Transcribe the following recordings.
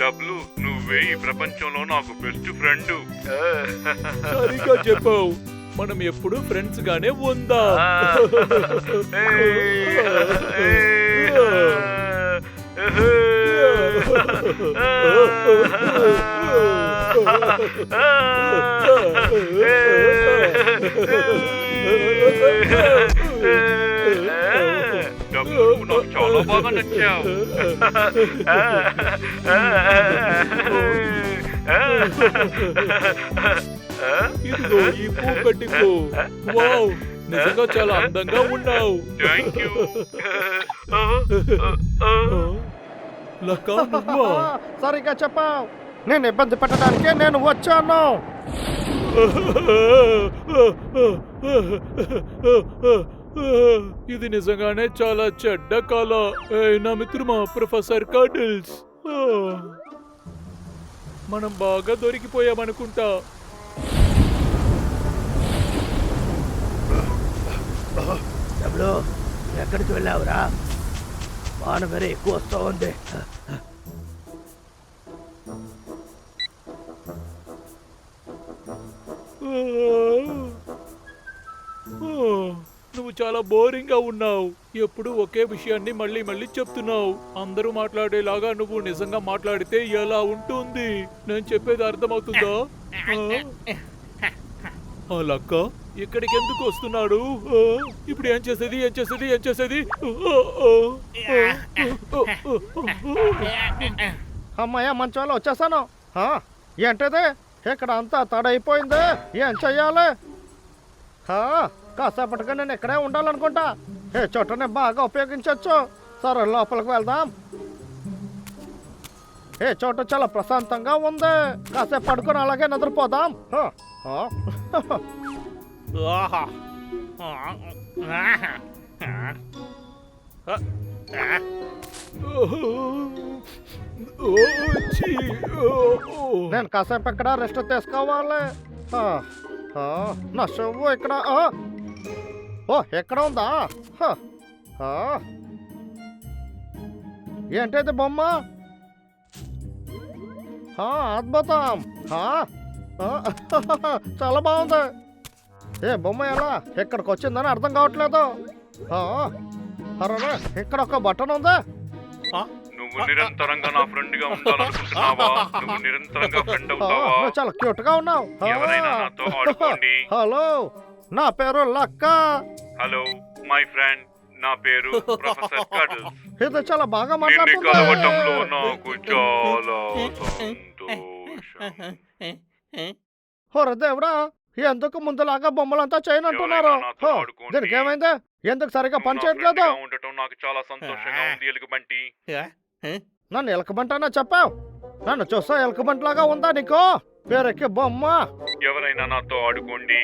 డబ్లు, నువ్వే ఈ ప్రపంచంలో నాకు బెస్ట్ ఫ్రెండ్. సరిగ్గా చెప్పావు. మనం ఎప్పుడు ఫ్రెండ్స్ గానే ఉందా? డబ్లు, నాకు చాలా బాగా నచ్చావు. ఇదిగో ఈ పువ్వు పెట్టుకో. వావ్, నిజంగా చాలా అందంగా ఉన్నావు. Thank you. లక్క, నువ్వా? సరిగ్గా చెప్పావు. నేను ఇబ్బంది పెట్టడానికే నేను వచ్చాను. ఇది నిజంగానే చాలా చెడ్డ కళ. నా మిత్రమా ప్రొఫెసర్ కడిల్స్, మనం బాగా దొరికిపోయామనుకుంటా. డబ్లు, ఎక్కడికి వెళ్ళావురా? వాన వేరే ఎక్కువ వస్తూ ఉంది. నువ్వు చాలా బోరింగ్ గా ఉన్నావు. ఎప్పుడు ఒకే విషయాన్ని మళ్ళీ మళ్ళీ చెప్తున్నావు. అందరూ మాట్లాడేలాగా నువ్వు నిజంగా మాట్లాడితే ఎలా ఉంటుంది? నేను చెప్పేది అర్థమవుతుందా? లక్క ఇక్కడికి ఎందుకు వస్తున్నాడు? ఇప్పుడు ఏం చేసేది? అమ్మాయ మంచాలో వచ్చేసాను. ఏంటిది ఇక్కడ అంతా తడైపోయింది. ఏం చెయ్యాలి? కాసేపటిగా నేను ఇక్కడే ఉండాలనుకుంటా. ఏ చోటనే బాగా ఉపయోగించవచ్చు. సరే, లోపలికి వెళ్దాం. ఏ చోట చాలా ప్రశాంతంగా ఉంది. కాసేపు పడుకొని అలాగే నిద్రపోదాం. నేను కాసేపు ఇక్కడ రెస్ట్ తీసుకోవాలి. నా షవ్వు ఇక్కడ. ఎక్కడ ఉందా? ఏంటైతే బొమ్మ? అద్భుతం. చాలా బాగుంది. ఏ బొమ్మ ఎలా ఇక్కడికి వచ్చిందని అర్థం కావట్లేదు. అరే, ఇక్కడ ఒక బటన్ ఉందా? నువ్వు నిరంతరంగా నా ఫ్రెండ్ గా ఉండాలనుకుంటున్నావా? నువ్వు నిరంతరంగా ఫ్రెండ్ అవుతావా? నువ్వు చాలా క్యూట్ గా ఉన్నావు. ఎవరైనా నాతో ఆడుకోండి. హలో, నా పేరు లక్క. హలో మై ఫ్రెండ్, నా పేరు ప్రొఫెసర్ కడిల్స్. ఇది చాలా బాగా నిన్ను కలవటంలో మాట్లాడుతుంది. నాకు చాలా సంతోషం. హోర దేవుడా, ఎందుకు ముందులాగా బొమ్మలంతా చేయనంటున్నారు? దీనికి ఏమైంది? ఎందుకు సరిగా పని చేయట్లేదు? ఉండటం నాకు చాలా సంతోషంగా ఉంది. ఎలుగుబంటి, నన్ను ఎలకబంటనా చెప్పావు? నన్ను చూస్తా ఎలకబంట్లాగా ఉందా నీకు? పేరెక్కి బొమ్మ. ఎవరైనా నాతో ఆడుకోండి.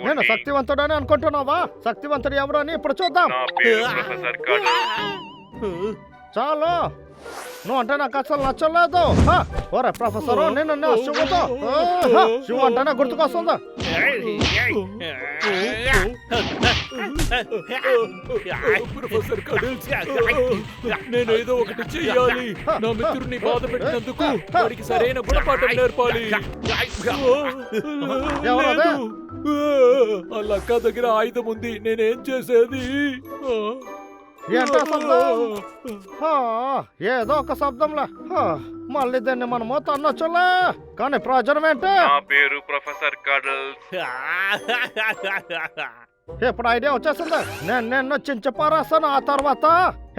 నేను శక్తివంతుడని అనుకుంటున్నావా? శక్తివంతుడు ఎవరు అని ఇప్పుడు చూద్దాం. నా పేరు ప్రొఫెసర్ కడిల్స్. చాలు, నువ్వు అంటే నాకు అసలు నచ్చలేదు. ఓరే ప్రొఫెసర్, నేను శివుతో శివు అంటేనే గుర్తుకొస్తుందా? ప్రొఫెసర్ కడిల్స్, నేను ఏదో ఒకటి చెయ్యాలి. నా మిత్రుడిని బాధ పెట్టినందుకు వాడికి సరైన గుణపాఠం నేర్పాలి. ఆ లక్క దగ్గర ఆయుధం ఉంది. నేనేం చేసేది? ఏంటో శబ్దం? ఏదో ఒక శబ్దంలా. మళ్ళీ దాన్ని మనము తన్నొచ్చులే, కానీ ప్రయోజనం ఏంటి? నా పేరు ప్రొఫెసర్ కడిల్స్. ఇప్పుడు ఐడియా వచ్చేసింది. నేను నిన్ను చించపారేస్తాను. ఆ తర్వాత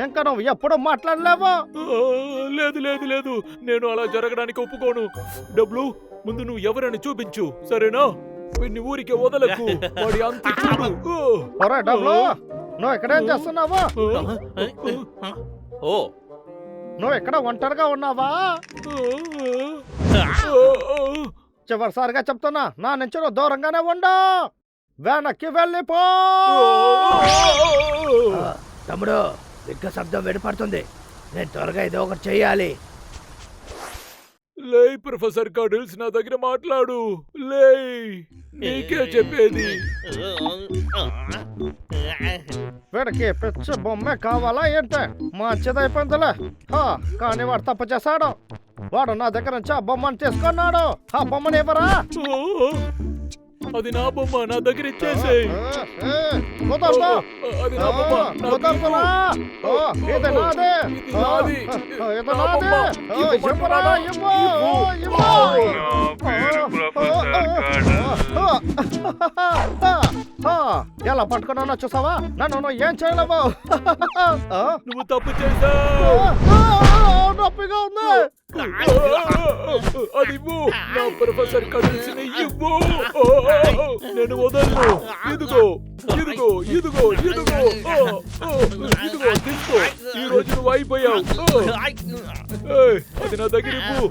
ఇంకా నువ్వు ఎప్పుడు మాట్లాడలేవు. లేదు, నేను అలా జరగడానికి ఒప్పుకోను. డబ్లు, ముందు నువ్వు ఎవరని చూపించు, సరేనా? వీడిని ఊరికి వదలకు. వాడి అంత చూడు. ఒరే డబ్లు, నువ్వు ఇక్కడేం చేస్తున్నావు? నువ్వు ఇక్కడ ఒంటరిగా ఉన్నావా? చివరిసారిగా చెప్తున్నా, నా నుంచి నువ్వు దూరంగానే ఉండు. వెనక్కి వెళ్ళిపో. తమ్ముడు, ఇంకా శబ్దం వినపడుతుంది. నేను త్వరగా ఏదో ఒకటి చెయ్యాలి. లే ప్రొఫెసర్ కడిల్స్, నా దగ్గర మాట్లాడు. లే, నీకే చెప్పేది. వీడికి పిచ్చి బొమ్మే కావాలా ఏంటే మంచిదైపోయిందిలే కానీ వాడు తప్పు చేశాడు. వాడు నా దగ్గర నుంచి ఆ బొమ్మను తీసుకున్నాడు. ఆ బొమ్మని ఇవ్వరా? అది నా బొమ్మ, నా దగ్గర ఇచ్చేసేయ్. కుదరదు. అది నా బొమ్మ, నాకు కుదరదురా. ఇది నాది. ఇది నాది. ఇవ్వరా, ఇవ్వు. నా పేరు ప్రొఫెసర్ కాడల్స్. ఎలా పట్టుకున్నానో చూసావా? నన్ను ఏం చేయలేవు. నువ్వు తప్పు చేసావు. నొప్పిగా ఉంది. అది ఇవ్వు. నా ప్రొఫెసర్ కడల్స్ని ఇవ్వు. నేను వదలను. ఇదిగో ఇదిగో ఇదిగో ఇదిగో ఇదిగో తీసుకో. ఈ రోజు నువ్వు అయిపోయావు. అది నా దగ్గర ఇవ్వు.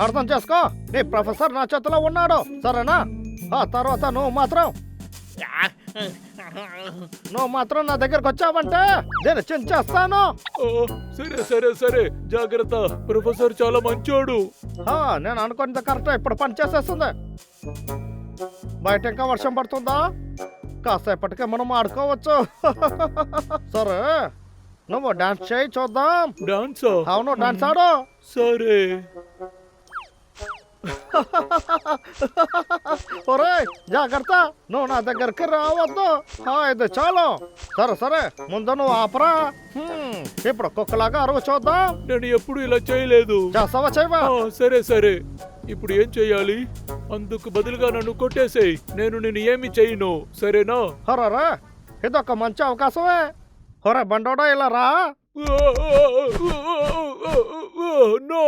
అర్థం చేసుకో, నీ ప్రొఫెసర్ నా చేతిలో ఉన్నాడు, సరేనా? ఆ తర్వాత నువ్వు మాత్రం నా దగ్గరకు వచ్చావంటే నేను చించేస్తాను. సరే సరే సరే, జాగ్రత్త. ప్రొఫెసర్ చాలా మంచోడు. నేను అనుకున్నది కరెక్ట్. ఇప్పుడు పని చేసేస్తుంది. బయట ఇంకా వర్షం పడుతుందా? కాసేపటికే మనం ఆడుకోవచ్చు. సరే, నువ్వు డాన్స్ చేయి చూద్దాం. డాన్స్? అవును, డాన్స్ ఆడు. సరే. ఒరే జాగ్రత్త, నువ్వు నా దగ్గరికి రావద్దు. ఇది చాలు. సరే సరే, ముందు నువ్వు ఆపరా. ఇప్పుడు కుక్కలాగా అరువు చూద్దాం. నేను ఎప్పుడు ఇలా చేయలేదు. చేస్తావా? చేయవా? సరే సరే. ఇప్పుడు ఏం చెయ్యాలి? అందుకు బదులుగా నన్ను కొట్టేసేయ్. నేను ఏమి చేయను, సరేనా? హరరా, ఇదొక మంచి అవకాశమే. హొరే బండోడా, ఇలా రా. నో.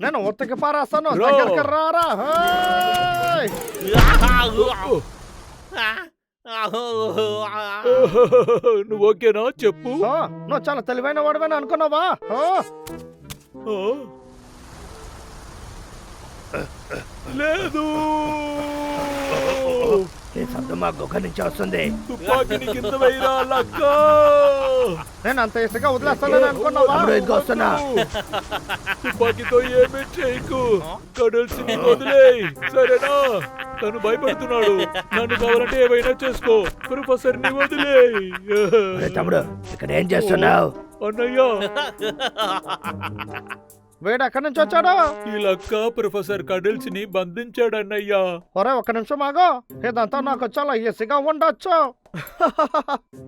నేను ఉత్తకి పారేస్తాను. దగ్గరికి రారా. నువ్వు ఓకేనా? చెప్పు. నువ్వు చాలా తెలివైన వాడివని అనుకున్నావా? లేదు. ఈ శబ్దం మా గుహ నుంచి వస్తుంది. తుపాకీని కింద వేయరా లక్క. నేను అంత ఇసుగా వదిలేస్తానని అనుకున్నావా? ఇదిగో వస్తున్నా. తుపాకీతో ఏమీ చేయకు. కడల్స్ని వదిలేయ్, సరేనా? తను భయపడుతున్నాడు. నన్ను కావాలంటే ఏమైనా చేసుకో. ప్రొఫెసర్ ని వదిలేయ్. తమ్ముడు, ఇక్కడ ఏం చేస్తున్నావు? అన్నయ్య, వీడు ఎక్కడి నుంచి వచ్చాడు? ఈ లక్క ప్రొఫెసర్ కడల్స్ ని బంధించాడన్నయ్యా. ఒరే ఒక్క నిమిషం ఆగో. ఇదంతా నాకు చాలా ఈజీగా ఉండొచ్చు.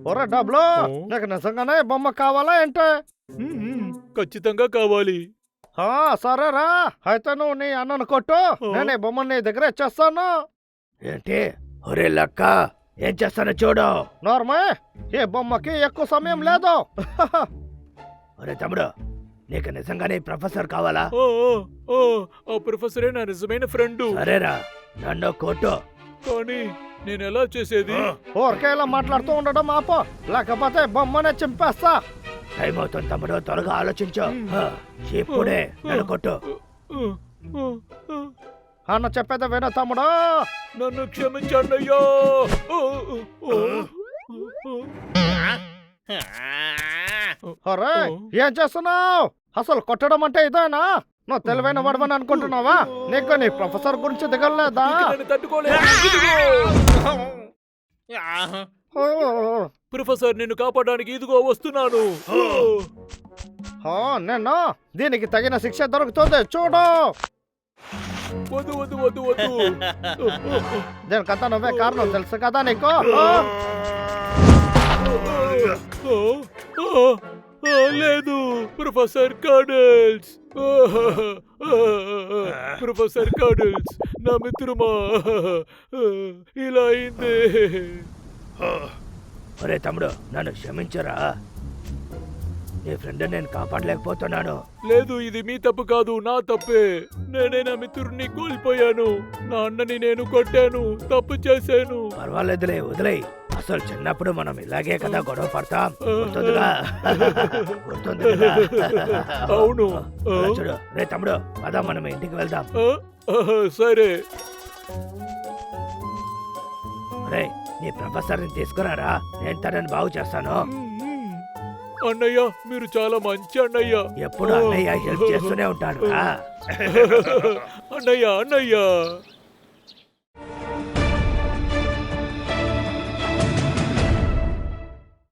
ఒరే డబ్బులు, నీకు నిజంగానే బొమ్మ కావాలా ఏంటే? ఖచ్చితంగా కావాలి. సరేరా, అయితే నువ్వు నీ అన్నను కొట్టు. నేను ఈ బొమ్మ నీ దగ్గర ఇచ్చేస్తాను. ఏంటి? ఒరే లక్క, ఏం చేస్తానో చూడు. నార్మే, ఈ బొమ్మకి ఎక్కువ సమయం లేదు. ఒరే తమ్ముడు, నీకు నిజంగానే ప్రొఫెసర్ కావాలా? ఆ ప్రొఫెసరే నా నిజమైన ఫ్రెండ్. సరేరా, నన్ను కొట్టు. కానీ నేను ఎలా చేసేది? ఊరికే ఇలా మాట్లాడుతూ ఉండడం ఆపో, లేకపోతే బొమ్మనే చింపేస్తా. టైం అవుతుంది తమ్ముడు, త్వరగా ఆలోచించు. ఇప్పుడే నన్ను కొట్టు. అన్న చెప్పేది విను తమ్ముడు. నన్ను క్షమించండియ్యా. అరే, ఏం చేస్తున్నావు? అసలు కొట్టడం అంటే ఇదేనా? నువ్వు తెలివైన వాడమని అనుకుంటున్నావా? నీకు నీ ప్రొఫెసర్ గురించి దిగలేదా? ప్రొఫెసర్, నిన్ను కాపాడడానికి ఇదిగో వస్తున్నాను. నేను దీనికి తగిన శిక్ష దొరుకుతుంది, చూడు. వద్దు వద్దు వద్దు వద్దు. దీనికంతా నువ్వే కారణం, తెలుసు కదా నీకు. లేదు, ప్రొఫెసర్ కడల్స్. ప్రొఫెసర్ కడల్స్ నా మిత్రమా, ఇలా అయింది. ఒరే తమ్ముడు, నన్ను క్షమించరా. నీ ఫ్రెండ్ నేను కాపాడలేకపోతున్నాను. లేదు, ఇది మీ తప్పు కాదు, నా తప్పే. నేనే నా మిత్రుడిని కోల్పోయాను. నా అన్నని నేను కొట్టాను, తప్పు చేశాను. పర్వాలేదులే, వదిలే. అసలు చిన్నప్పుడు మనం ఇలాగే కదా గొడవ పడతాం. గుర్తుందిగా? గుర్తుందిగా? అవును. చూడు రే తమ్ముడు, పద మనం ఇంటికి వెళ్దాం. సరే. రే, నీ ప్రొఫెసర్ని తీసుకురారా, నేను తనని బాగు చేస్తాను. అన్నయ్య, మీరు చాలా మంచి అన్నయ్య. ఎప్పుడు అన్నయ్య హెల్ప్ చేస్తూనే ఉంటాడు. అన్నయ్య అన్నయ్య